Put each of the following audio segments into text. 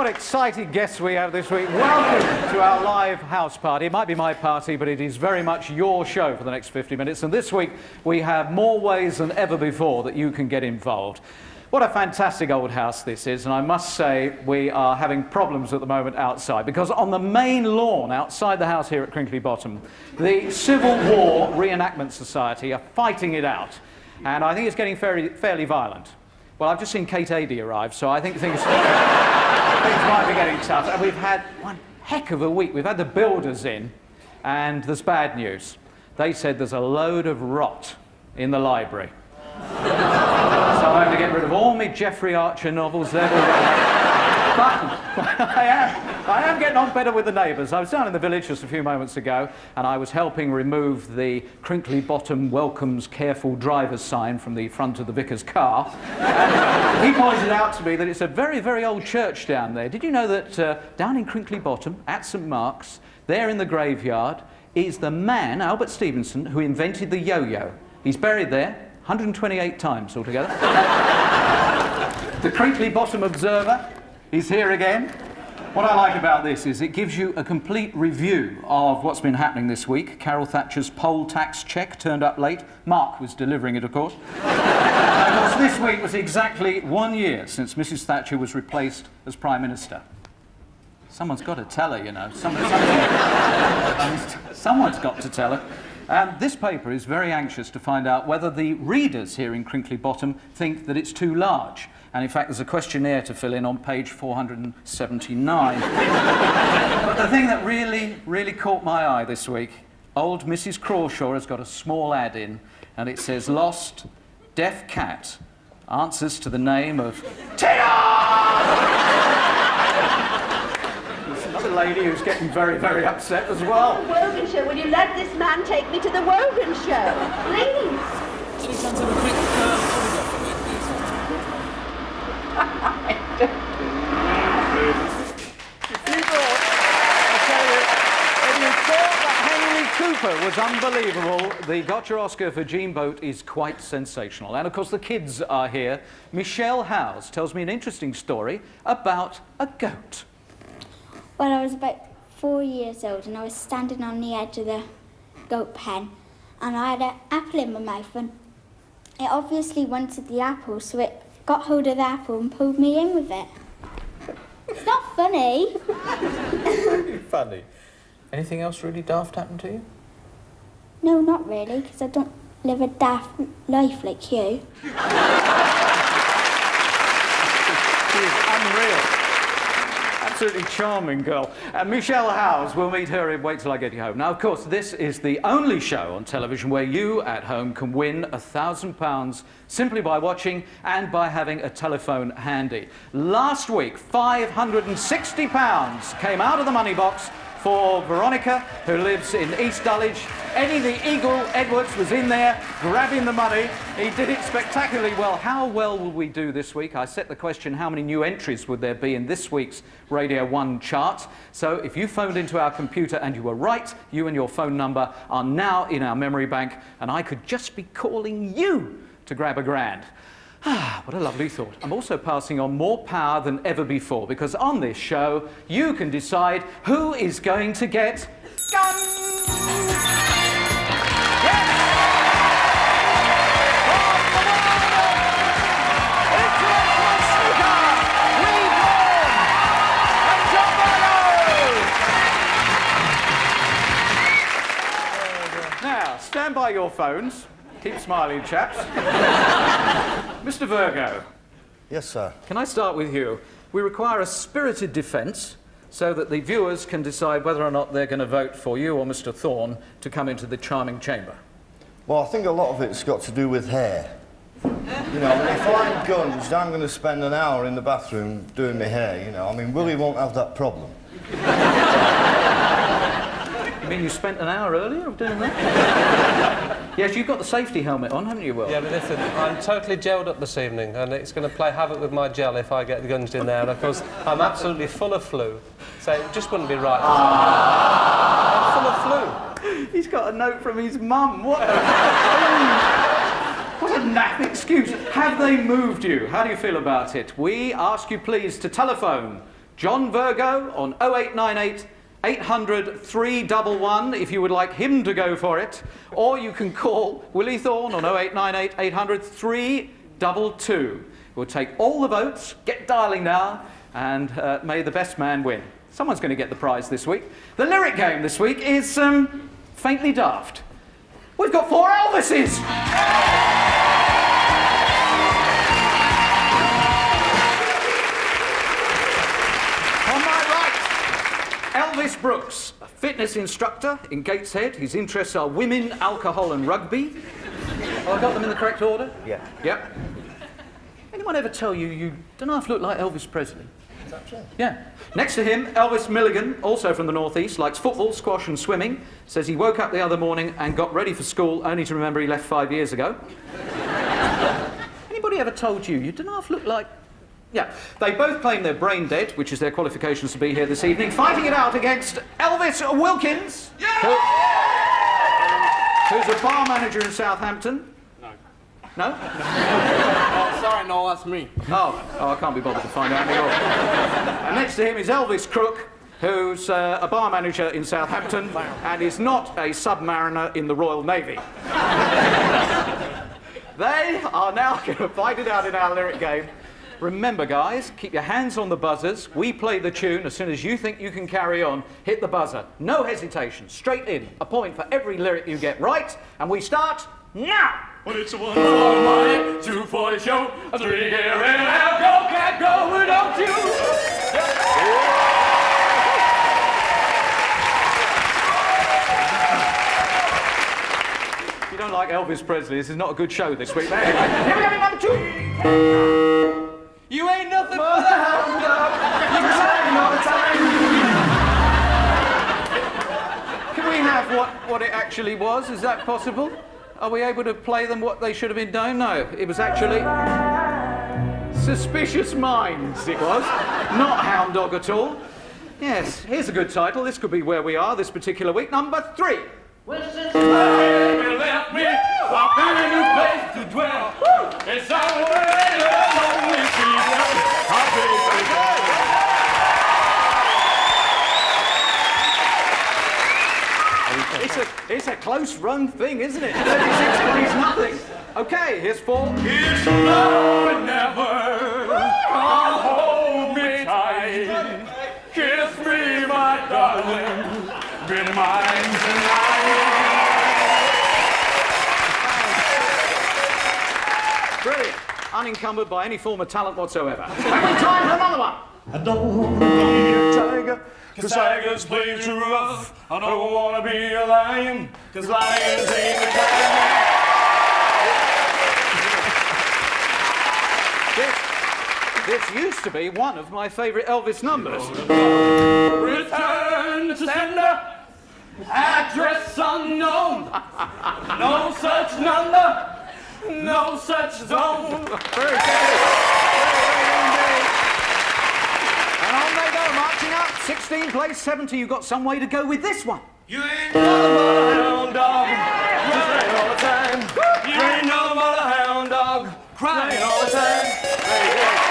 what exciting guests we have this week. Welcome to our live house party. It might be my party, but it is very much your show for the next 50 minutes. And this week, we have more ways than ever before that you can get involved. What a fantastic old house this is, and I must say we are having problems at the moment outside, because on the main lawn outside the house here at Crinkley Bottom, the Civil War Reenactment Society are fighting it out, and I think it's getting fairly violent. Well, I've just seen Kate Adie arrive, so I think things might be getting tough. And we've had one heck of a week. We've had the builders in, and there's bad news. They said there's a load of rot in the library. So I'm going to get rid of all my Geoffrey Archer novels. They've already... But I am getting on better with the neighbours. I was down in the village just a few moments ago, and I was helping remove the Crinkley Bottom welcomes careful driver's sign from the front of the vicar's car. And he pointed out to me that it's a very, very old church down there. Did you know that down in Crinkley Bottom, at St Mark's, there in the graveyard, is the man, Albert Stevenson, who invented the yo-yo. He's buried there 128 times altogether. The Crinkley Bottom Observer is here again. What I like about this is it gives you a complete review of what's been happening this week. Carol Thatcher's poll tax cheque turned up late. Mark was delivering it, of course. And of course, this week was exactly 1 year since Mrs. Thatcher was replaced as Prime Minister. Someone's got to tell her, you know. Someone's got to tell her. And this paper is very anxious to find out whether the readers here in Crinkley Bottom think that it's too large. And in fact, there's a questionnaire to fill in on page 479. But the thing that really caught my eye this week, old Mrs. Crawshaw has got a small ad in, and it says, "Lost deaf cat answers to the name of Tina!" Another lady who's getting very, very upset as well. Wogan show. Will you let this man take me to the Wogan show, please? Let's have a quick autograph for me, please. If you thought that Henry Cooper was unbelievable, the Gotcha Oscar for Jean Boht is quite sensational. And of course the kids are here. Michelle Howse tells me an interesting story about a goat. Well, I was about 4 years old and I was standing on the edge of the goat pen and I had an apple in my mouth and it obviously wanted the apple, so it got hold of the apple and pulled me in with it. It's not funny. Funny. Anything else really daft happened to you? No, not really, because I don't live a daft life like you. She is unreal. Absolutely charming girl. And Michelle Howse, we'll meet her in Wait Till I Get You Home. Now, of course, this is the only show on television where you at home can win £1,000 simply by watching and by having a telephone handy. Last week, £560 came out of the money box for Veronica, who lives in East Dulwich. Eddie the Eagle Edwards was in there grabbing the money. He did it spectacularly well. How well will we do this week? I set the question, how many new entries would there be in this week's Radio 1 chart? So if you phoned into our computer and you were right, you and your phone number are now in our memory bank, and I could just be calling you to grab £1,000. Ah, what a lovely thought. I'm also passing on more power than ever before, because on this show, you can decide who is going to get gun. Yes! From the world of international snooker, Thorne and John Virgo. Now, stand by your phones. Keep smiling, chaps. Mr. Virgo. Yes, sir. Can I start with you? We require a spirited defence so that the viewers can decide whether or not they're going to vote for you or Mr. Thorne to come into the charming chamber. Well, I think a lot of it's got to do with hair. You know, if I'm gunged, I'm going to spend an hour in the bathroom doing my hair, you know. I mean, Willie won't have that problem. You mean you spent an hour earlier of doing that? Yes, you've got the safety helmet on, haven't you, Will? Yeah, but listen, I'm totally gelled up this evening, and it's going to play havoc with my gel if I get gunged in there, and of course, I'm absolutely full of flu, so it just wouldn't be right. I'm full of flu. He's got a note from his mum. What a naff excuse. Have they moved you? How do you feel about it? We ask you please to telephone John Virgo on 0898 800 311 if you would like him to go for it. Or you can call Willie Thorne on 0898 800 322. We'll take all the votes, get dialing now, and may the best man win. Someone's going to get the prize this week. The lyric game this week is faintly daft. We've got 4 Elvises! On my right, Elvis Brooks, a fitness instructor in Gateshead. His interests are women, alcohol and rugby. Oh, I got them in the correct order? Yeah. Yep. Anyone ever tell you you don't half look like Elvis Presley? Is that true? Yeah. Next to him, Elvis Milligan, also from the northeast, likes football, squash and swimming. Says he woke up the other morning and got ready for school only to remember he left 5 years ago. Anybody ever told you don't half look like... Yeah. They both claim they're brain dead, which is their qualifications to be here this evening, fighting it out against Elvis Wilkins, who's a bar manager in Southampton. No? Oh, sorry, no, that's me. Oh, I can't be bothered to find out anymore. And next to him is Elvis Crooke, who's a bar manager in Southampton and is not a submariner in the Royal Navy. They are now going to fight it out in our lyric game. Remember, guys, keep your hands on the buzzers. We play the tune. As soon as you think you can carry on, hit the buzzer. No hesitation. Straight in. A point for every lyric you get right. And we start now. Well, it's a 1 for the money, 2 for the show, a 3 here and out. Go, cat, go, don't you? If you don't like Elvis Presley, this is not a good show this week. Anyway, here we go, number 2. You ain't nothing but a hound dog. You can say all the time. Can we have what it actually was? Is that possible? Are we able to play them what they should have been doing? No, it was actually Suspicious Minds, it was. Not Hound Dog at all. Yes, here's a good title. This could be where we are this particular week. Number 3. Well, since the baby left me, I found a new place to dwell. It's our way, lonely people. It's a close-run thing, isn't it? 36 plays nothing. Okay, here's 4. It's love and never. Come hold me tight. Kiss me, my darling. Be mine tonight. Brilliant. Unencumbered by any form of talent whatsoever. Have we time for another one? I don't want to be a tiger, 'cause tigers play too rough. I don't want to be a lion, 'cause lions ain't the tiger. This used to be one of my favourite Elvis numbers. Return to sender, address unknown. No such number, no such zone. Very good. And on they go, marching up. 16 plays 70. You've got some way to go with this one. You ain't nothing but a hound dog, crying all the time. You ain't nothing but a hound dog, crying all the time. Very good.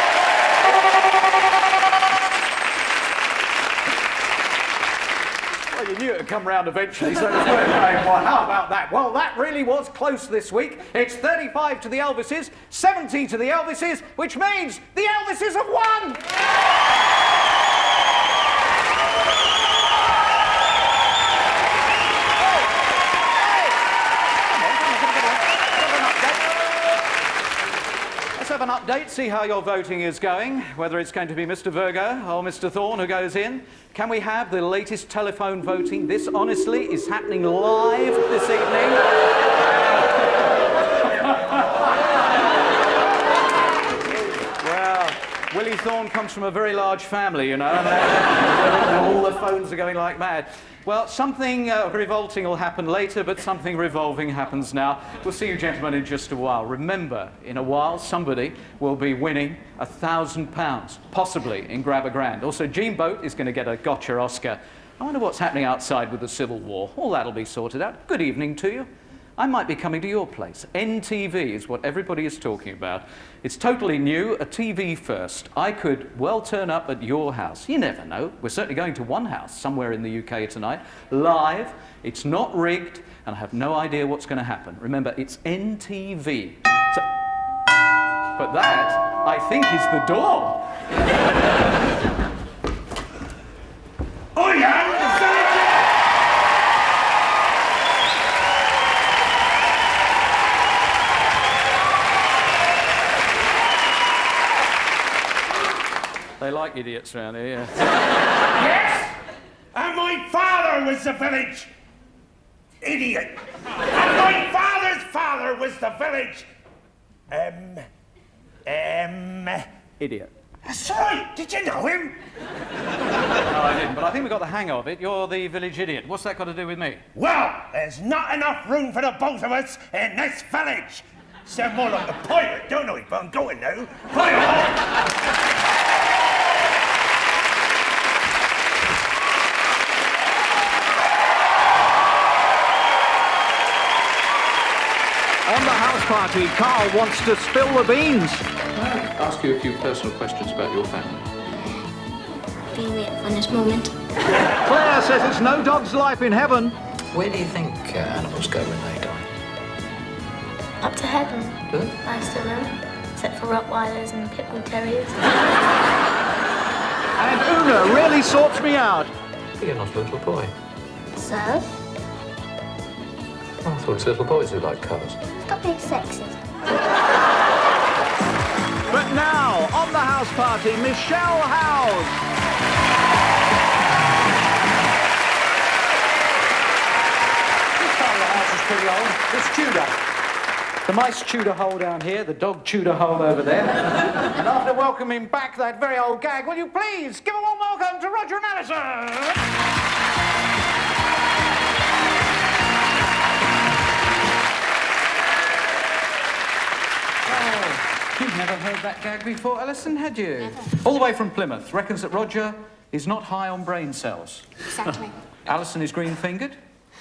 Well, you knew it would come round eventually, so it's worth going. Well, how about that? Well, that really was close this week. It's 35 to the Elvises, 70 to the Elvises, which means the Elvises have won! Let's have an update, see how your voting is going, whether it's going to be Mr. Virgo or Mr. Thorne who goes in. Can we have the latest telephone voting? This, honestly, is happening live this evening. Well, Willie Thorne comes from a very large family, you know, and all the phones are going like mad. Well, something revolting will happen later, but something revolving happens now. We'll see you gentlemen in just a while. Remember, in a while, somebody will be winning £1,000, possibly in Grab a Grand. Also, Gene Boht is going to get a gotcha Oscar. I wonder what's happening outside with the Civil War. All that'll be sorted out. Good evening to you. I might be coming to your place. NTV is what everybody is talking about. It's totally new, a TV first. I could well turn up at your house. You never know. We're certainly going to one house somewhere in the UK tonight, live. It's not rigged, and I have no idea what's going to happen. Remember, it's NTV. So, but that, I think, is the door. I am the villager! They like idiots around here, yeah. Yes! And my father was the village idiot. And my father's father was the village... Idiot. That's right. Did you know him? No, I didn't, but I think we got the hang of it. You're the village idiot. What's that got to do with me? Well, there's not enough room for the both of us in this village. Sound more like a pirate, don't I? But I'm going now. Pirate! On the house party, Carl wants to spill the beans. Can I ask you a few personal questions about your family? Been waiting for this moment. Claire says it's no dog's life in heaven. Where do you think animals go when they die? Up to heaven. Do they? Most of them. Except for Rottweilers and Pit Bull Terriers. And Una really sorts me out. You're not a little boy. So? I thought it's little boys who like cars. Stop being sexist. But now, on the house party, Michelle Howse. This part of the house is pretty old. It's Tudor. The mice Tudor hole down here, the dog Tudor hole over there. And after welcoming back that very old gag, will you please give a warm welcome to Roger and Alison? You've never heard that gag before, Alison, had you? Never. All the way from Plymouth. Reckons that Roger is not high on brain cells. Exactly. Alison is green-fingered.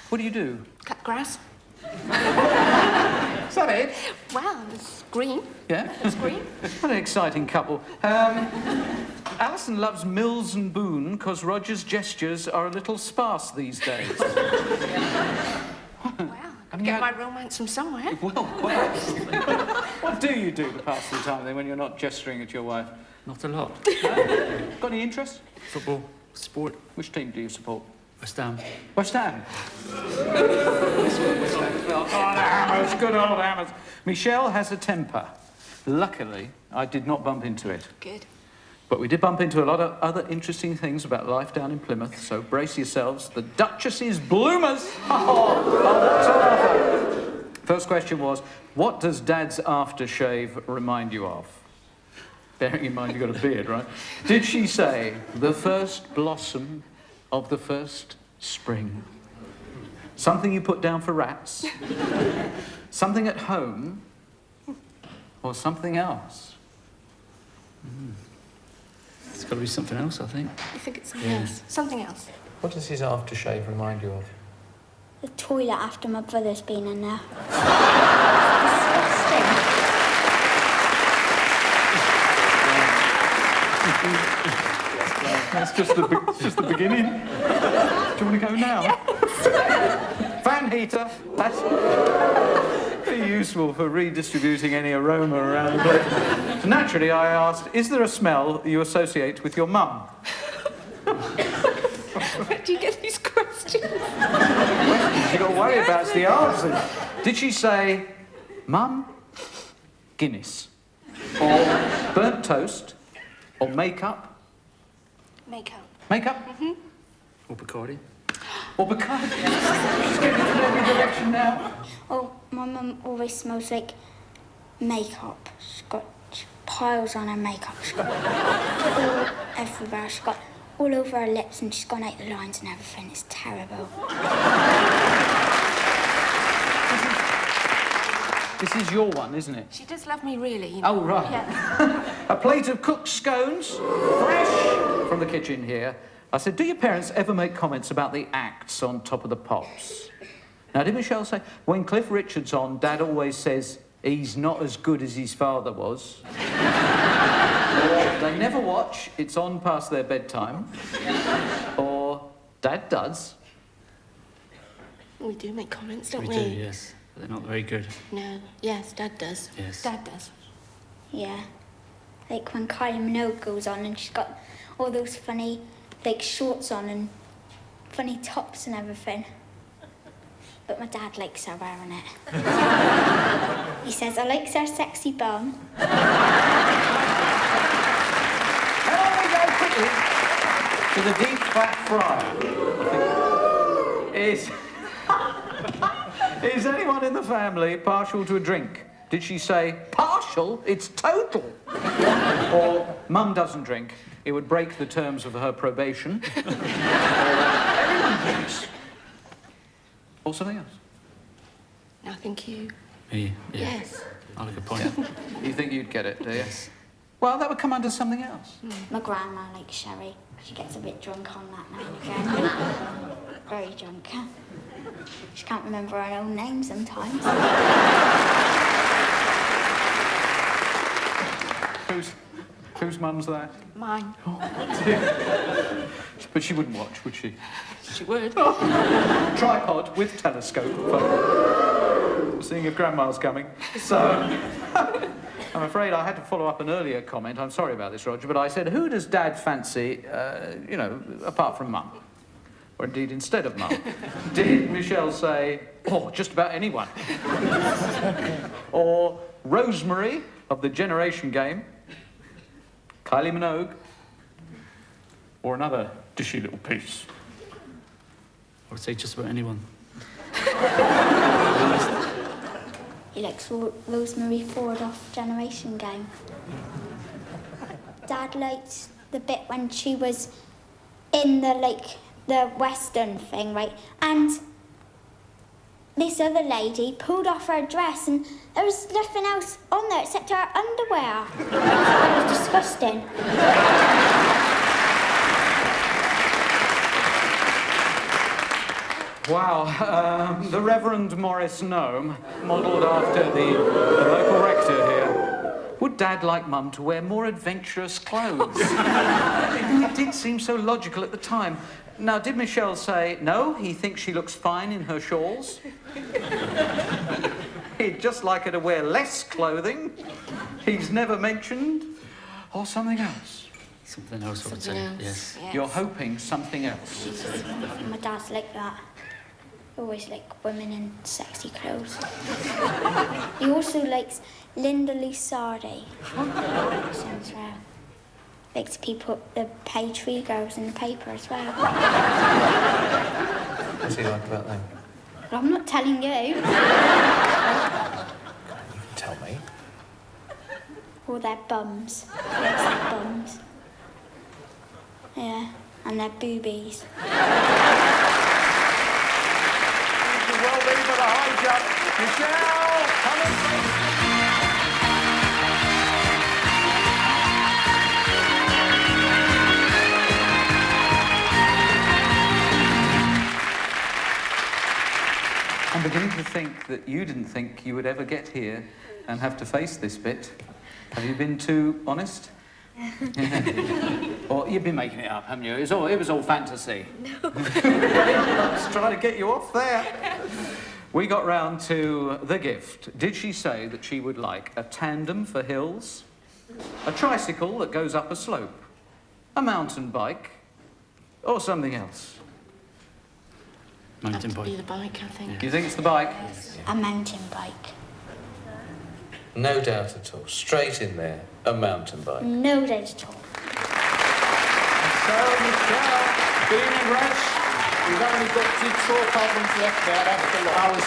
What do you do? Cut grass. Is that it? Wow, it's green. Yeah? It's green. What an exciting couple. Alison loves Mills and Boone because Roger's gestures are a little sparse these days. Wow, I'd get my romance from somewhere. Well, what do you do to pass the time then when you're not gesturing at your wife? Not a lot. Got any interest? Football, sport, Which team do you support? West Ham. West Ham. West Ham. Oh, the Hammers, good old Hammers. Michelle has a temper. Luckily, I did not bump into it. Good. But we did bump into a lot of other interesting things about life down in Plymouth, so brace yourselves. The Duchess's bloomers! First question was, what does Dad's aftershave remind you of? Bearing in mind you've got a beard, right? Did she say, the first blossom of the first spring? Something you put down for rats? Something at home? Or something else? It's got to be something else, I think. You think it's something else? Something else. What does his aftershave remind you of? The toilet after my brother's been in there. That's just the beginning. Do you want to go now? Yes. Fan heater. That's pretty useful for redistributing any aroma around the place. So naturally, I asked, is there a smell you associate with your mum? Where do you get these questions? You got to worry about the answers. Did she say, Mum, Guinness, or burnt toast, or makeup? Makeup. Makeup? Mm-hmm. Or Bacardi. Or Bacardi? It's getting in every direction now. Oh, my mum always smells like makeup. She's got piles on her makeup. She's got all everywhere. She's got all over her lips and she's gone out the lines and everything. It's terrible. This is your one, isn't it? She does love me, really. You know. Oh, right. Yeah. A plate of cooked scones, fresh from the kitchen here. I said, do your parents ever make comments about the acts on Top of the Pops? Now, did Michelle say, when Cliff Richard's on, Dad always says he's not as good as his father was? Or they never watch, it's on past their bedtime. Or Dad does. We do make comments, don't we? We do, yes. But they're not very good. No. Yes, Dad does. Yes. Dad does. Yeah. Like when Kylie Minogue goes on and she's got all those funny, like, shorts on and funny tops and everything. But my dad likes her wearing it. He says, I likes her sexy bum. Now we go quickly to the deep fat fryer. Is anyone in the family partial to a drink? Did she say, partial? It's total. Or, Mum doesn't drink. It would break the terms of her probation. Or, everyone drinks. Or something else. I think you... Me? Yeah. Yes. I like a point. You think you'd get it, do you? Yes. Well, that would come under something else. My grandma likes sherry. She gets a bit drunk on that now and again. Very drunk. She can't remember her own name sometimes. Whose mum's that? Mine. But she wouldn't watch, would she? She would. Tripod with telescope. Seeing if Grandma's coming. So, I'm afraid I had to follow up an earlier comment. I'm sorry about this, Roger, but I said, who does Dad fancy, you know, apart from Mum? Or indeed, instead of Mum? Did Michelle say, oh, just about anyone? Or Rosemary of the Generation Game? Kylie Minogue? Or another dishy little piece? I would say just about anyone. He likes Rosemary Ford off Generation Game. Dad liked the bit when she was in the, like, the Western thing, right? And this other lady pulled off her dress and there was nothing else on there except her underwear. That was disgusting. Wow, the Reverend Morris Gnome, modelled after the local rector here. Would Dad like Mum to wear more adventurous clothes? It did seem so logical at the time. Now, did Michelle say, no, he thinks she looks fine in her shawls? He'd just like her to wear less clothing? He's never mentioned? Or something else? Something else, I would say. Something else. Yes. You're hoping something else. My dad's like that. Always like women in sexy clothes. He also likes Linda Lusardi. Sounds right. Likes to put the page 3 girls in the paper as well. What's he like about them? Well, I'm not telling you. You can tell me. All their bums. He likes their bums. Yeah, and their boobies. Well, be for the high jump. Michelle, come and I'm beginning to think that you didn't think you would ever get here and have to face this bit. Have you been too honest? Or you've been making it up, haven't you? It was all fantasy. No. Let's try to get you off there. We got round to the gift. Did she say that she would like a tandem for hills, a tricycle that goes up a slope, a mountain bike, or something else? Mountain Have to be bike. the bike, I think. You think it's the bike? A mountain bike. No doubt at all. Straight in there, a mountain bike. No doubt at all. So, Michelle, being in rest. We've only got jigsaw puzzles left there, that's the lot.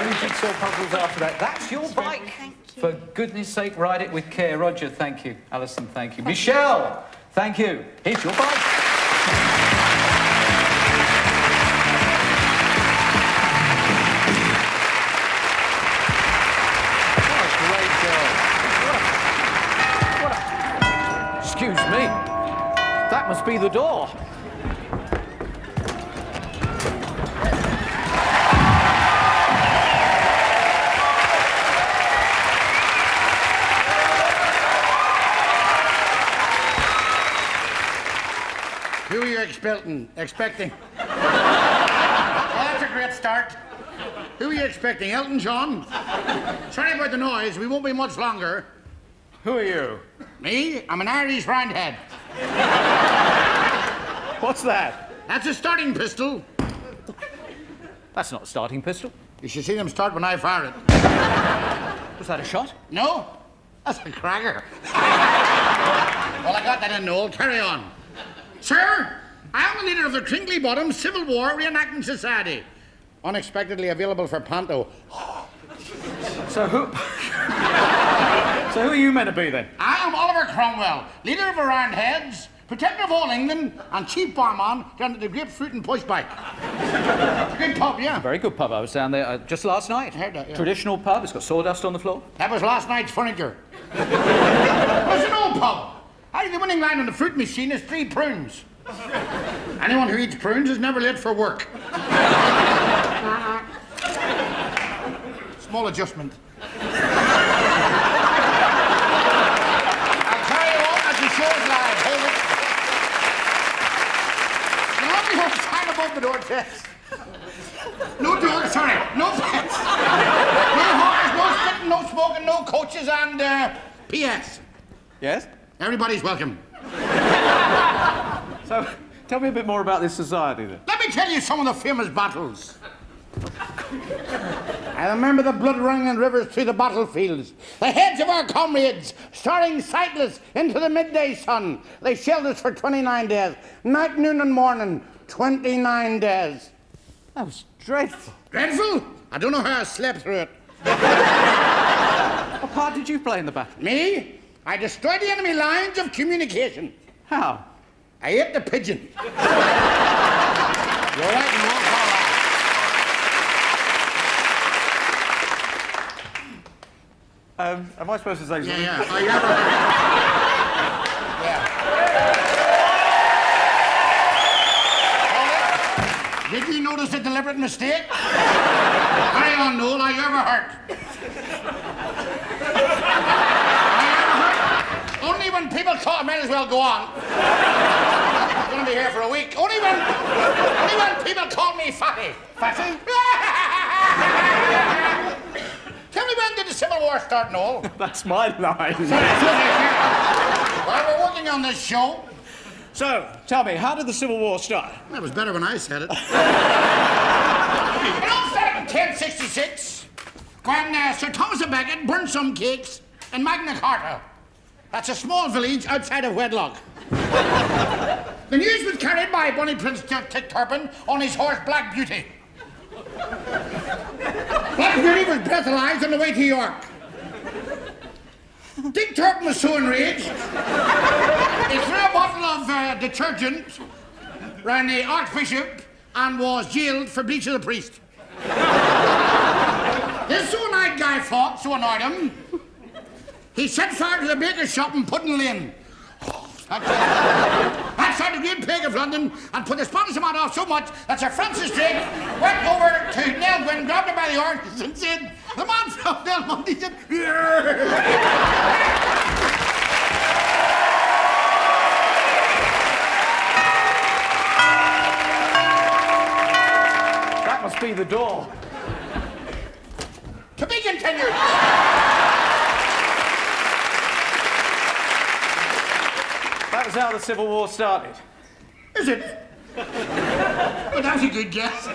Only jigsaw puzzles after that. That's your bike. Thank you. For goodness sake, ride it with care. Roger, thank you. Alison, thank you. Michelle, thank you. Here's your bike. Excuse me. That must be the door. expecting? Well, that's a great start. Who are you expecting, Elton John? Sorry about the noise, we won't be much longer. Who are you? Me? I'm an Irish roundhead. What's that? That's a starting pistol. That's not a starting pistol. You should see them start when I fire it. Was that a shot? No, that's a cracker. Well, I got that in, Noel. Carry on. Sir, I am the leader of the Crinkly Bottom Civil War Reenactment Society. Unexpectedly available for panto. So who are you meant to be then? I am Oliver Cromwell, leader of the Roundheads, protector of all England, and chief barman down at the Grapefruit and Push Bike. It's a good pub, yeah. Very good pub. I was down there just last night. Heard that, yeah. Traditional pub. It's got sawdust on the floor. That was last night's furniture. It's an old pub. I think the winning line on the fruit machine is 3 prunes. Anyone who eats prunes is never late for work. Small adjustment. I'll carry on as the show's live. Hold it. You know me hold sign above the door, Tess. No dogs, sorry. No pets. No hawkers, no spitting, no smoking, no coaches, and, P.S. Yes? Everybody's welcome. So, tell me a bit more about this society then. Let me tell you some of the famous battles. I remember the blood running in rivers through the battlefields. The heads of our comrades, staring sightless into the midday sun. They shelled us for 29 days. Night, noon, and morning. 29 days. That was dreadful. Dreadful? I don't know how I slept through it. What part did you play in the battle? Me? I destroyed the enemy lines of communication. How? I ate the pigeon. You're right, Noel. Am I supposed to say something? Yeah. Oh, you ever heard? Yeah. Did you notice a deliberate mistake? Carry on, Noel. Are you ever hurt? Are you ever hurt? Only when people call, I might as well go on. I'm going to be here for a week. Only when people call me fatty. Fatty? Tell me, when did the Civil War start, Noel? That's my line. Well, we're working on this show. So, tell me, how did the Civil War start? That was better when I said it. It all started in 1066, when Sir Thomas a Becket burned some cakes in Magna Carta. That's a small village outside of Wedlock. The news was carried by Bonnie Prince Tick Turpin on his horse Black Beauty. Black Beauty was breathalyzed on the way to York. Dick Turpin was so enraged, he threw a bottle of detergent round the Archbishop and was jailed for breach of the priest. This so-night guy fought, so annoyed him, he set fire to the baker's shop in Puddin Lane. That started the Great Plague of London and put the Spanish amount off so much that Sir Francis Drake went over to Nell Gwynn, grabbed him by the oranges and said, the man from Belmont, he said, That must be the door. To be continued. That was how the Civil War started. Is it? Well, that was a good guess.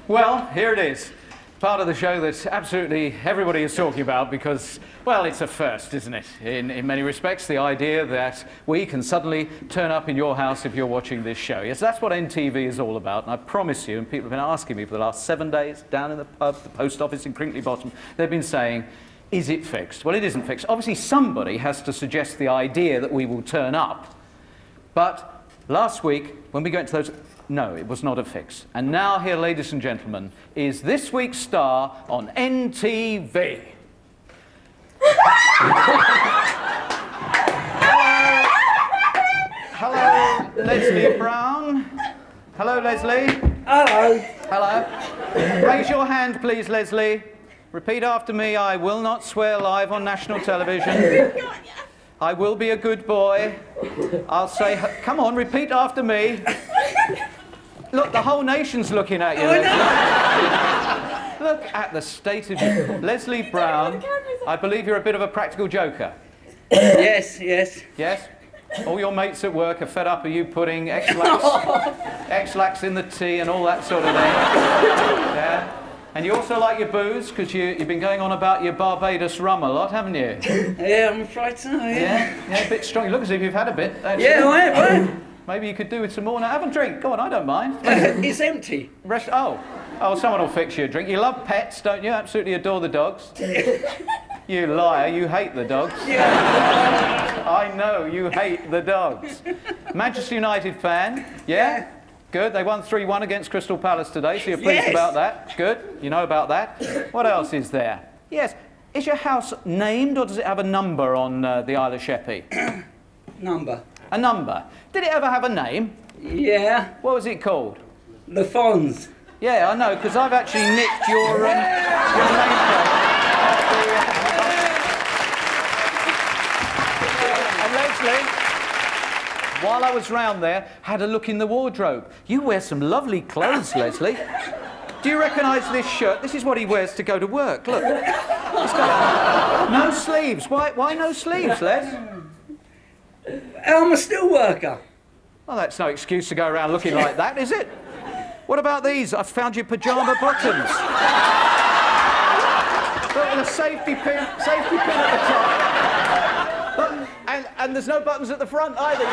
Well, here it is. Part of the show that absolutely everybody is talking about because, well, it's a first, isn't it? In many respects, the idea that we can suddenly turn up in your house if you're watching this show. Yes, that's what NTV is all about, and I promise you, and people have been asking me for the last 7 days, down in the pub, the post office in Crinkly Bottom, they've been saying, is it fixed? Well, it isn't fixed. Obviously, somebody has to suggest the idea that we will turn up. But last week, when we go into those... No, it was not a fix. And now here, ladies and gentlemen, is this week's star on NTV. Leslie Brown. Hello, Leslie. Hello. Hello. Raise your hand, please, Leslie. Repeat after me. I will not swear live on national television. I will be a good boy. I'll say... Come on, repeat after me. Look, the whole nation's looking at you, Leslie. Look at the state of you. Leslie Brown, I believe you're a bit of a practical joker. Yes, yes. Yes? All your mates at work are fed up of you putting X-Lax in the tea and all that sort of thing. Yeah? And you also like your booze, because you've been going on about your Barbados rum a lot, haven't you? Yeah, I'm afraid so, yeah. Yeah, a bit strong. You look as if you've had a bit, actually. Yeah, I have. Maybe you could do with some more. Now, have a drink. Go on, I don't mind. It's empty. Oh, someone will fix you a drink. You love pets, don't you? Absolutely adore the dogs. You liar, you hate the dogs. Yeah. I know, you hate the dogs. Manchester United fan, yeah? Good, they won 3-1 against Crystal Palace today, so you're pleased about that. Good, you know about that. What else is there? Yes, is your house named, or does it have a number on the Isle of Sheppey? Number. A number. Did it ever have a name? Yeah. What was it called? Le Fonz. Yeah, I know, because I've actually nicked your nameplate. And Leslie, while I was round there, had a look in the wardrobe. You wear some lovely clothes, Leslie. Do you recognise this shirt? This is what he wears to go to work. Look. It's got no sleeves. Why no sleeves, Les? I'm a steel worker. Well, that's no excuse to go around looking like that, is it? What about these? I've found your pyjama bottoms. Look, with a safety pin at the top. Look, and there's no buttons at the front either.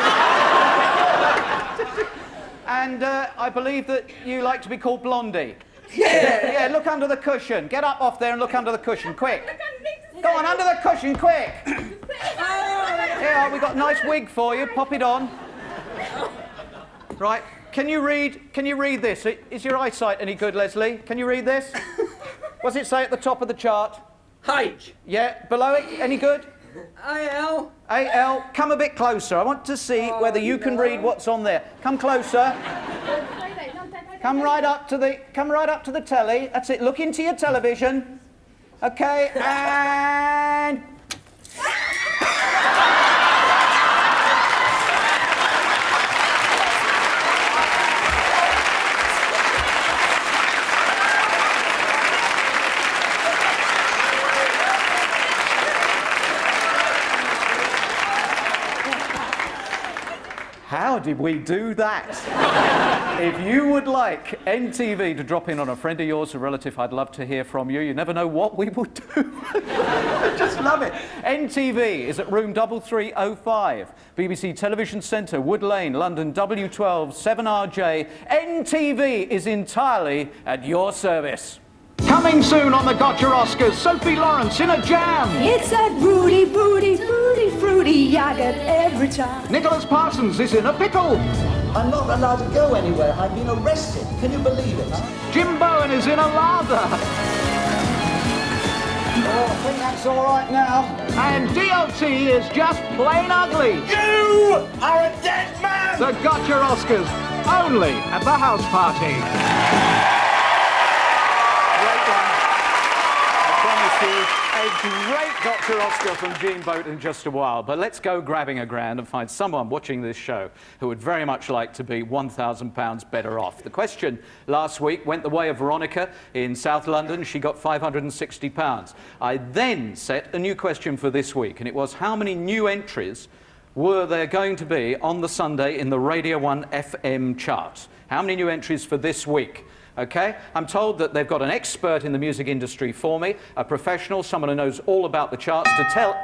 And I believe that you like to be called Blondie. Yeah. Yeah, look under the cushion. Get up off there and look under the cushion, quick. Go on, under the cushion, quick. Here, we've got a nice wig for you. Pop it on. Right. Can you read this? Is your eyesight any good, Leslie? Can you read this? What's it say at the top of the chart? H. Yeah, below it, any good? A-L. A-L, come a bit closer. I want to see whether you can read what's on there. Come closer. Come right up to the telly. That's it, look into your television. Okay, and... How did we do that? If you would like NTV to drop in on a friend of yours, a relative, I'd love to hear from you. You never know what we would do. I just love it. NTV is at room 3305, BBC Television Centre, Wood Lane, London, W12 7RJ. NTV is entirely at your service. Coming soon on the Gotcha Oscars, Sophie Lawrence in a jam. It's that fruity, fruity yogurt every time. Nicholas Parsons is in a pickle. I'm not allowed to go anywhere. I've been arrested. Can you believe it? Jim Bowen is in a lather. Oh, I think that's all right now. And DLT is just plain ugly. You are a dead man! The Gotcha Oscars, only at the house party. A great Dr. Oscar from Gene Boht in just a while, but let's go grabbing a grand and find someone watching this show who would very much like to be £1,000 better off. The question last week went the way of Veronica in South London. She got £560. I then set a new question for this week, and it was how many new entries were there going to be on the Sunday in the Radio 1 FM charts? How many new entries for this week? Okay, I'm told that they've got an expert in the music industry for me, a professional, someone who knows all about the charts, to tell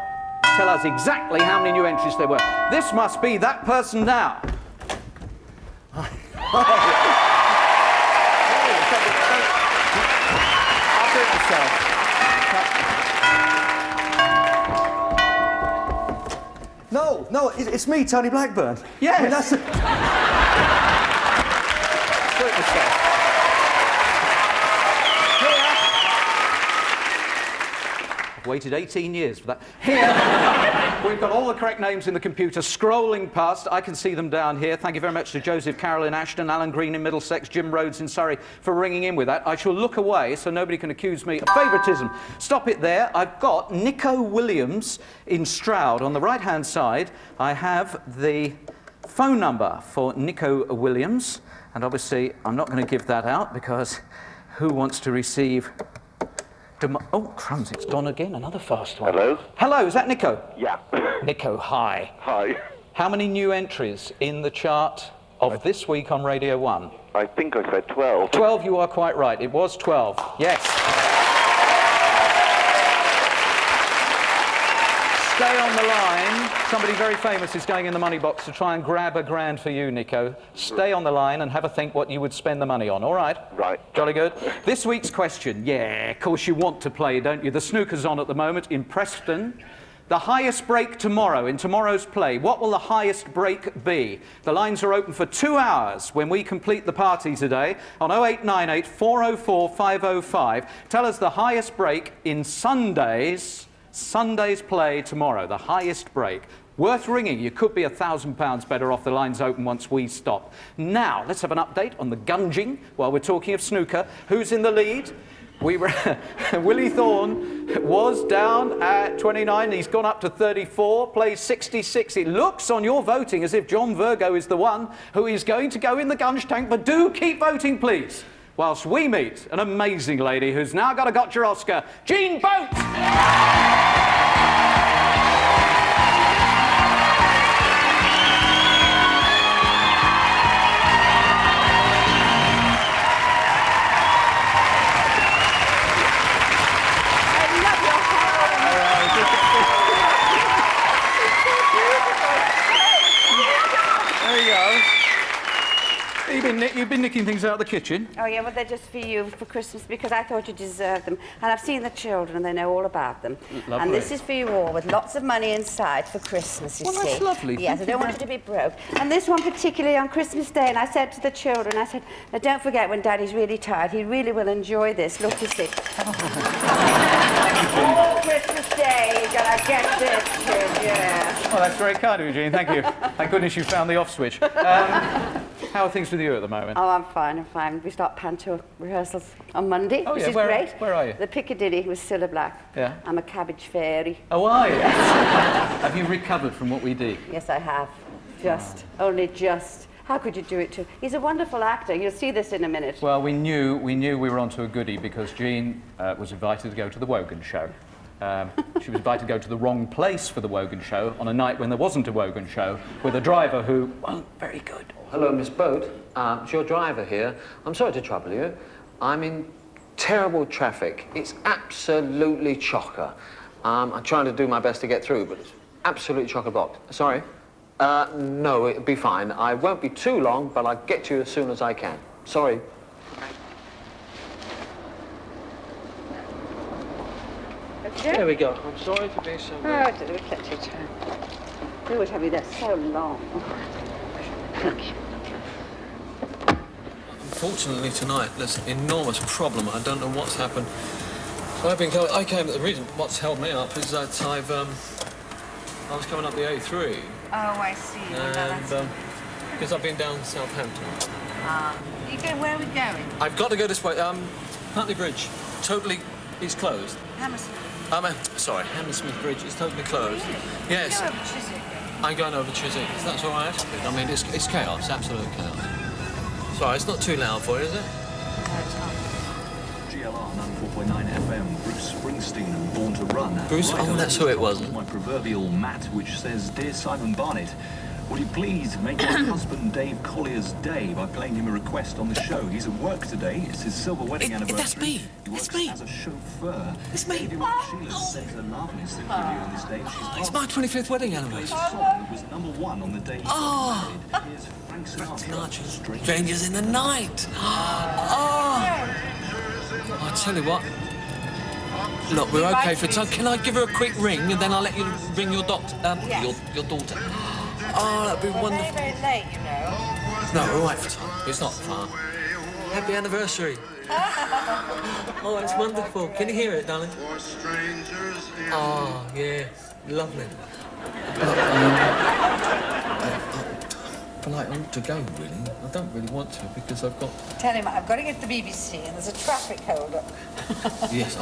us exactly how many new entries there were. This must be that person now. I'll do it myself. No, it's me, Tony Blackburn. Yes. I mean, that's do it myself. waited 18 years for that. Here, we've got all the correct names in the computer scrolling past. I can see them down here. Thank you very much to Joseph Carroll in Ashton, Alan Green in Middlesex, Jim Rhodes in Surrey for ringing in with that. I shall look away so nobody can accuse me of favouritism. Stop it there. I've got Nico Williams in Stroud. On the right-hand side, I have the phone number for Nico Williams. And obviously, I'm not going to give that out because who wants to receive... Oh, crumbs, it's gone again. Another fast one. Hello? Hello, is that Nico? Yeah. Nico, hi. Hi. How many new entries in the chart of this week on Radio 1? I think I said 12. 12, you are quite right. It was 12. Yes. Stay on the line. Somebody very famous is going in the money box to try and grab £1,000 for you, Nico. Stay on the line and have a think what you would spend the money on, all right? Right. Jolly good. This week's question. Yeah, of course you want to play, don't you? The snooker's on at the moment in Preston. The highest break tomorrow, in tomorrow's play. What will the highest break be? The lines are open for 2 hours when we complete the party today on 0898 404 505. Tell us the highest break in Sunday's play tomorrow, the highest break. Worth ringing. You could be £1,000 better off. The line's open once we stop. Now, let's have an update on the gunging while we're talking of snooker. Who's in the lead? Willie Thorne was down at 29. He's gone up to 34, plays 66. It looks on your voting as if John Virgo is the one who is going to go in the gunge tank, but do keep voting, please, whilst we meet an amazing lady who's now got a gotcha Oscar, Jean Boht! You've been nicking things out of the kitchen. Oh, yeah, well, they're just for you for Christmas because I thought you deserved them. And I've seen the children and they know all about them. Lovely. And this is for you all with lots of money inside for Christmas, you see. Well, that's lovely. Yes, I don't want you to be broke. And this one particularly on Christmas Day, and I said to the children, I said, now don't forget when Daddy's really tired, he really will enjoy this. Look, you see. All Christmas Day, you're going to get this, kid, yeah. Well, that's very kind of you, Jean. Thank you. Thank goodness you found the off switch. How are things with you at the moment? Oh, I'm fine. We start panto rehearsals on Monday, which is great. Where are you? The Piccadilly with Cilla Black. Yeah. I'm a cabbage fairy. Oh, are you? Have you recovered from what we did? Yes, I have. Only just. How could you do it to... He's a wonderful actor. You'll see this in a minute. Well, we knew we were onto a goodie because Jean was invited to go to the Wogan show. She was invited to go to the wrong place for the Wogan show on a night when there wasn't a Wogan show with a driver who wasn't very good. Hello, Miss Boht. It's your driver here. I'm sorry to trouble you. I'm in terrible traffic. It's absolutely chocker. I'm trying to do my best to get through, but it's absolutely chocker-blocked. Sorry. No, it'll be fine. I won't be too long, but I'll get to you as soon as I can. Sorry. There we go. I'm sorry to be so... Oh, do it, let your time. They always have you there so long. Thank you. Unfortunately tonight, there's an enormous problem. I don't know what's happened. The reason what's held me up is that I was coming up the A3. Oh, I see. And because I've been down Southampton. Where are we going? I've got to go this way. Putney Bridge, totally is closed. Hammersmith. Hammersmith Bridge is totally closed. Really? Yes. You're over Chiswick. I'm going over Chiswick. If that's all right. I mean, it's chaos, absolute chaos. Sorry, it's not too loud for you, is it? No, it's not. GLR 94.9 FM, Bruce Springsteen and Born to Run. Bruce? Oh, that's who it was. My proverbial mat, which says, Dear Simon Barnett, will you please make my husband Dave Collier's day by playing him a request on the show? He's at work today. It's his silver wedding anniversary. That's me. He works as a chauffeur. It's me. Sheila sends her love and is thinking of you on this day. It's my 25th wedding anniversary. It's a song that was #1 on the day he got married. Here's Frank Sinatra. Strangers in the Night. I tell you what. Look, we're okay for time. Can I give her a quick ring and then I'll let you ring your doctor, your daughter? Oh, that'd be wonderful. Very, very late, you know. No, we're all right for time. It's not far. Happy anniversary. Oh, it's wonderful. Can you hear it, darling? For strangers in... Oh, yeah. Lovely. Well, I ought to go, really. I don't really want to because I've got... Tell him I've got to get to the BBC and there's a traffic hold-up. Yes,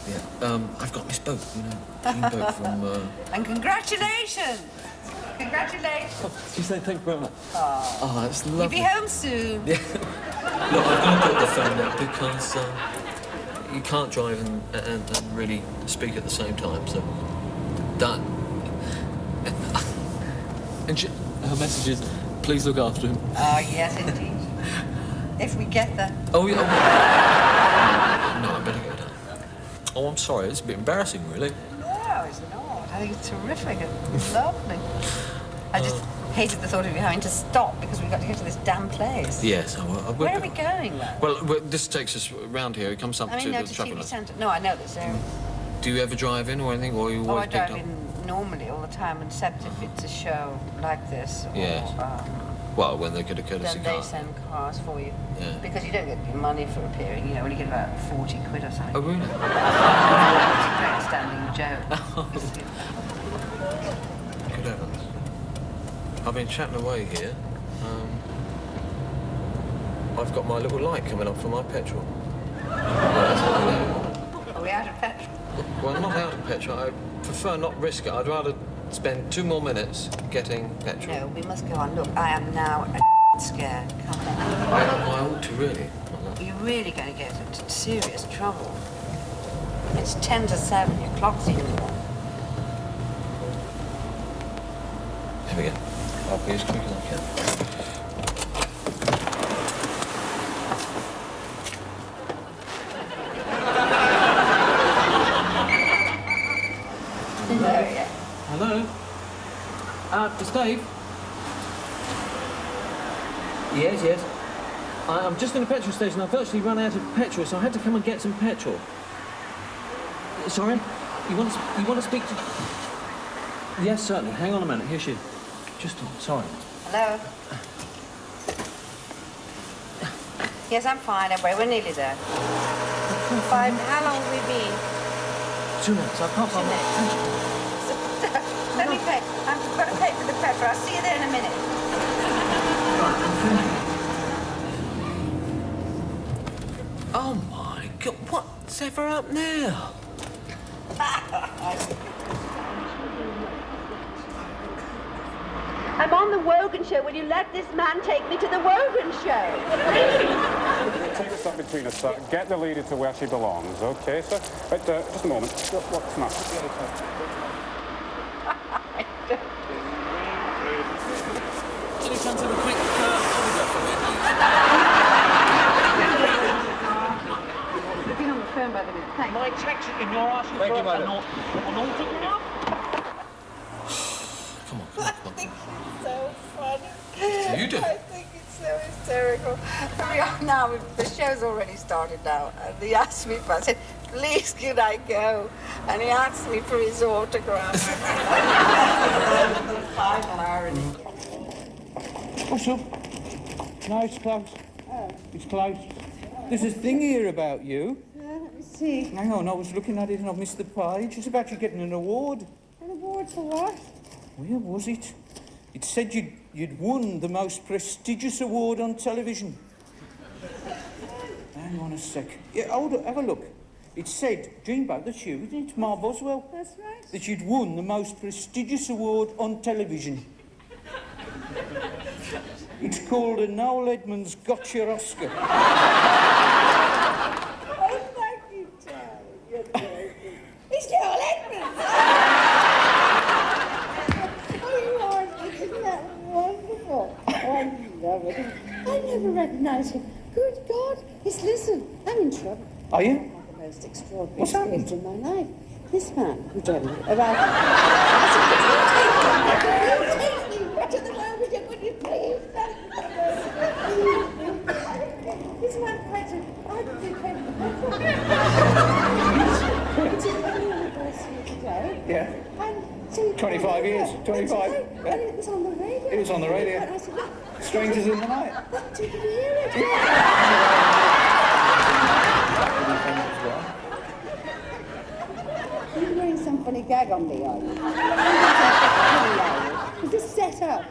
yeah. I've got this boat, you know, team boat from... And congratulations! Congratulations! She said thank you very much. Oh, that's lovely. You'll be home soon. Yeah. Look, I'm going to put the phone up because you can't drive and really speak at the same time, so... That... And her message is, please look after him. Oh, yes, indeed. If we get there. Oh, yeah. No, I better go down. Oh, I'm sorry. It's a bit embarrassing, really. No, it's not. I think it's terrific and lovely. I just hated the thought of you having to stop because we've got to get to this damn place. Yes, I will. Where are we going, though? Well, this takes us round here. It comes up to the traffic TV light. centre. No, I know this area. Do you ever drive in or anything, or you always I picked drive up? in normally all the time, except if it's a show like this. Or, Yes. Well, when they get a courtesy then car. they send cars for you. Yeah. Because you don't get your money for appearing, you know, only get about 40 quid or something. Oh, really? It's a great standing joke. Good heavens. I've been chatting away here. I've got my little light coming up for my petrol. Are we out of petrol? Well, I'm not out of petrol. I prefer not risk it. I'd rather spend 2 more minutes getting petrol. No, we must go on. Look, I am now a scared. Come on. I ought to really. You're really going to get into serious trouble. It's 10 to 7. Your clock's even on. Here we go. I'll be as quick as I can. Hello? It's Dave. Yes. I'm just in a petrol station. I've virtually run out of petrol, so I had to come and get some petrol. Sorry? You want to speak to... Yes, certainly. Hang on a minute. Here she is. Sorry. Hello? Yes, I'm fine. We're nearly there. Fine. How long have we been? 2 minutes. I'll pop on. Let me pay. I've got to pay for the petrol. I'll see you there in a minute. Oh, my God. What's ever up now? I'm on the Wogan show. Will you let this man take me to the Wogan show? Take this up between us, sir. Get the lady to where she belongs, okay, sir? But, just a moment. What's the matter? Any chance of a quick autograph for me, You've been on the phone by the minute. Thanks. My taxi, and you're asking for an autograph? Come on. I think it's so funny. You do? I think it's so hysterical. We are now, the show's already started now, and he asked me if I said, please could I go? And he asked me for his autograph. Final irony. What's up? No, it's closed. Oh. It's closed. There's a thing here about you. Let me see. Hang on, I was looking at it and I've missed the page. It's about you getting an award. An award for what? Where was it? It said you'd won the most prestigious award on television. Hang on a sec. Yeah, hold on, have a look. It said, Dreamboat, that's you, isn't it? Ma Boswell. That's right. That you'd won the most prestigious award on television. It's called a Noel Edmonds Gotcha Oscar. Oh, thank you, Charlie. You're joking. It's Noel Edmonds. Oh, you are. Isn't that wonderful? Oh, I love it. I never recognised him. Good God. Yes, listen, I'm in trouble. Are you? The most extraordinary What's happened? experience in my life. This man who told me about... Take me to the world, would you please? This man quite I It's his wedding anniversary today. Yeah. And so 25 years. 25. Right. Yeah. And it was on the radio. It was on the radio. And I said, look, Strangers in the Night. did you hear it? lady friends as well. You're doing some funny gag on me, are you? Is this set up?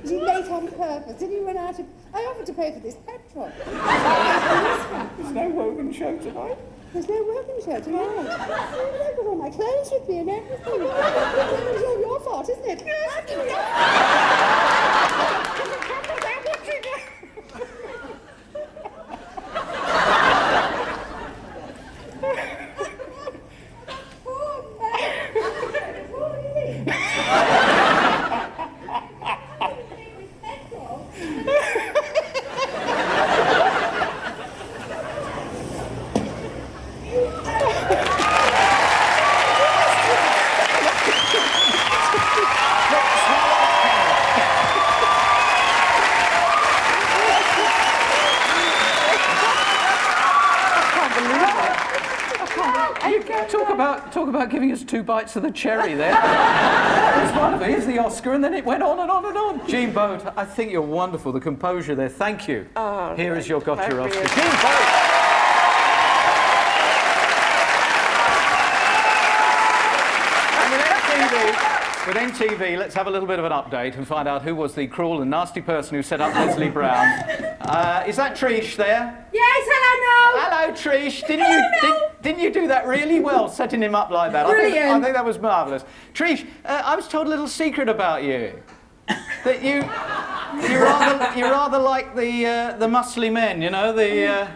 Was he late on purpose? Did he run out of... I offered to pay for this petrol. There's no Wogan show tonight. There's no Wogan show tonight. I've got all my clothes with me and everything. It's all your fault, isn't it? Talk about giving us 2 bites of the cherry there. That was wonderful. Here's the Oscar, and then it went on and on and on. Jean Boht, I think you're wonderful. The composure there. Thank you. Oh, here is your gotcha Oscar. Jean Jean Boht. With NTV, let's have a little bit of an update and find out who was the cruel and nasty person who set up Leslie Brown. Is that Trish there? Yes, hello, Noel. Hello, Trish. Didn't you do that really well, setting him up like that? Brilliant. I think that was marvellous. Trish, I was told a little secret about you. That you're rather like the muscly men, you know, the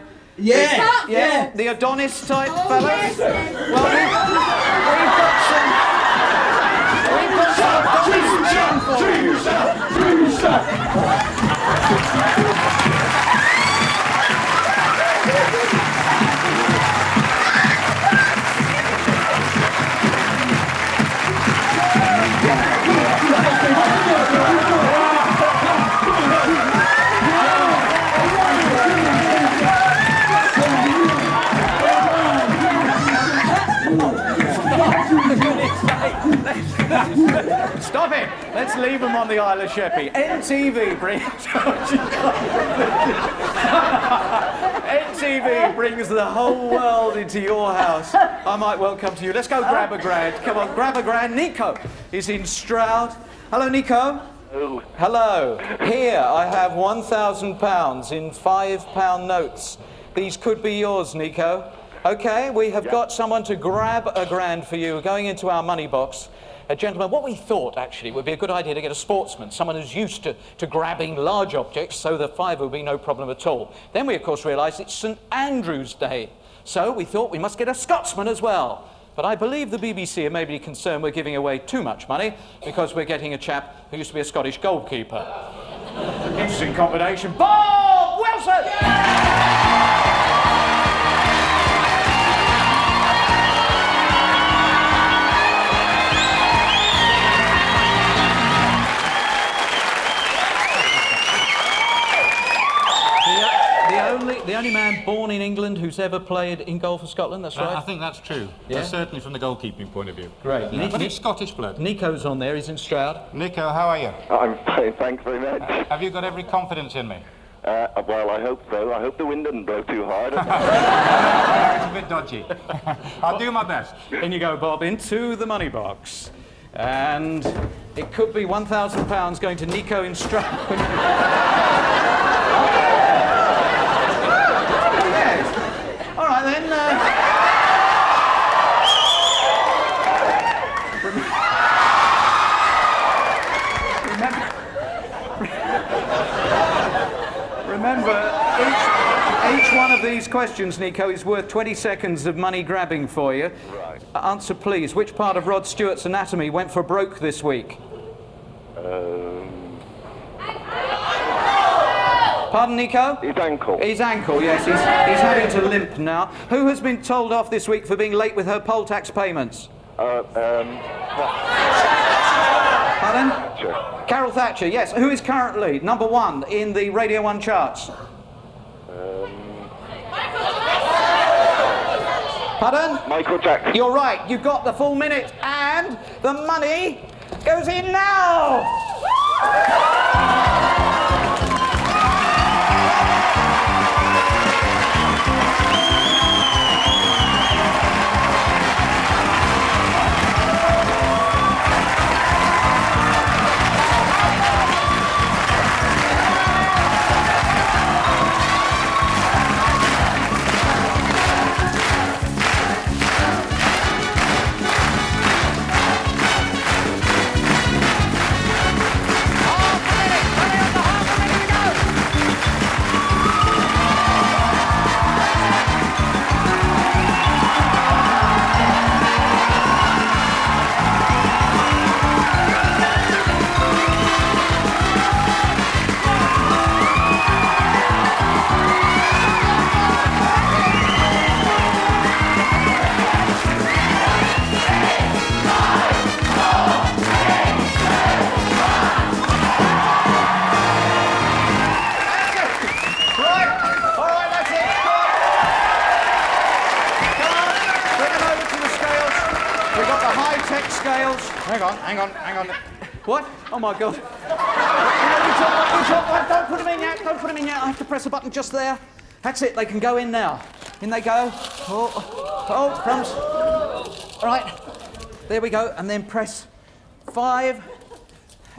Adonis type fellas. Yes. Well, we've got some. We've got some Adonis men for you. Stop it! Let's leave them on the Isle of Sheppey. NTV brings the whole world into your house. I might well come to you. Let's go grab a grand. Come on, grab a grand. Nico is in Stroud. Hello, Nico. Hello. Hello. Here I have £1,000 in £5 notes. These could be yours, Nico. Okay, we have got someone to grab a grand for you going into our money box. Gentlemen, what we thought, actually, would be a good idea to get a sportsman, someone who's used to grabbing large objects, so the £5 would be no problem at all. Then we, of course, realised it's St Andrew's Day, so we thought we must get a Scotsman as well. But I believe the BBC are maybe concerned we're giving away too much money because we're getting a chap who used to be a Scottish goalkeeper. Interesting combination. Bob Wilson! The only man born in England who's ever played in goal for Scotland, that's right? I think that's true. Yeah? Certainly from the goalkeeping point of view. Great. Yeah. But it's Scottish blood. Nico's on there, he's in Stroud. Nico, how are you? I'm fine, thanks very much. Have you got every confidence in me? Well, I hope so. I hope the wind doesn't blow too hard. It's a bit dodgy. I'll do my best. In you go, Bob, into the money box. And it could be £1,000 going to Nico in Stroud. Yes. All right, then. Remember, each one of these questions, Nico, is worth 20 seconds of money grabbing for you. Right. Answer, please. Which part of Rod Stewart's anatomy went for broke this week? Pardon, Nico? His ankle. His ankle, yes. He's having to limp now. Who has been told off this week for being late with her poll tax payments? Pardon? Thatcher. Carol Thatcher, yes. Who is currently number 1 in the Radio 1 charts? Pardon? Michael Jackson. You're right. You've got the full minute, and the money goes in now. high-tech scales. Hang on. What? Oh, my God. Don't put them in yet. Don't put them in yet. I have to press a button just there. That's it. They can go in now. In they go. Oh, crumbs. All right. There we go. And then press 5.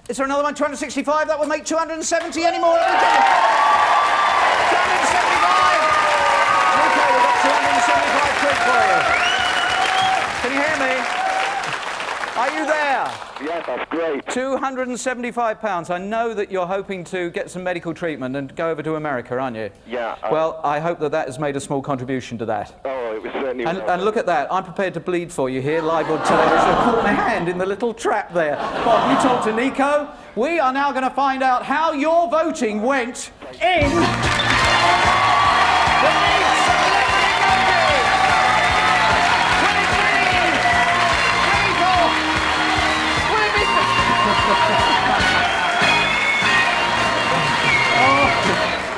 Is there another one? 265? That would make 270 anymore. 275. Okay, we've got 275 quid for you. Can you hear me? Are you there? Yeah, that's great. £275. I know that you're hoping to get some medical treatment and go over to America, aren't you? Yeah. Well, I hope that that has made a small contribution to that. Oh, it was certainly... And look at that. I'm prepared to bleed for you here, live on television. I caught my hand in the little trap there. Bob, you talk to Nico. We are now going to find out how your voting went in...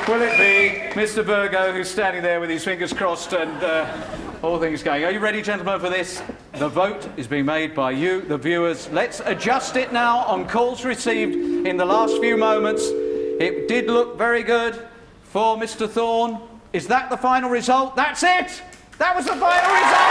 Will it be Mr. Virgo, who's standing there with his fingers crossed and all things going? Are you ready, gentlemen, for this? The vote is being made by you, the viewers. Let's adjust it now on calls received in the last few moments. It did look very good for Mr. Thorne. Is that the final result? That's it! That was the final result!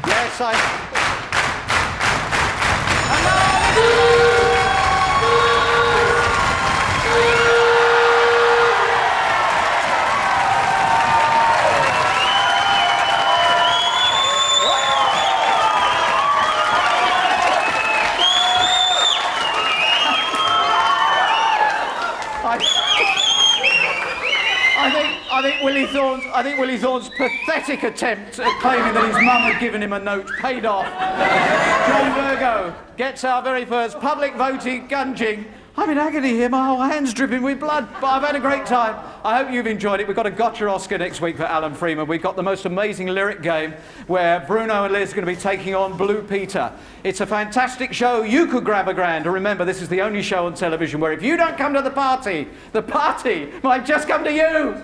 Yes, I think Willie Thorne's pathetic attempt at claiming that his mum had given him a note paid off. John Virgo gets our very first public voting gunging. I'm in agony here, my whole hand's dripping with blood, but I've had a great time. I hope you've enjoyed it. We've got a Gotcha Oscar next week for Alan Freeman. We've got the most amazing lyric game where Bruno and Liz are going to be taking on Blue Peter. It's a fantastic show. You could grab a grand. And remember, this is the only show on television where if you don't come to the party might just come to you.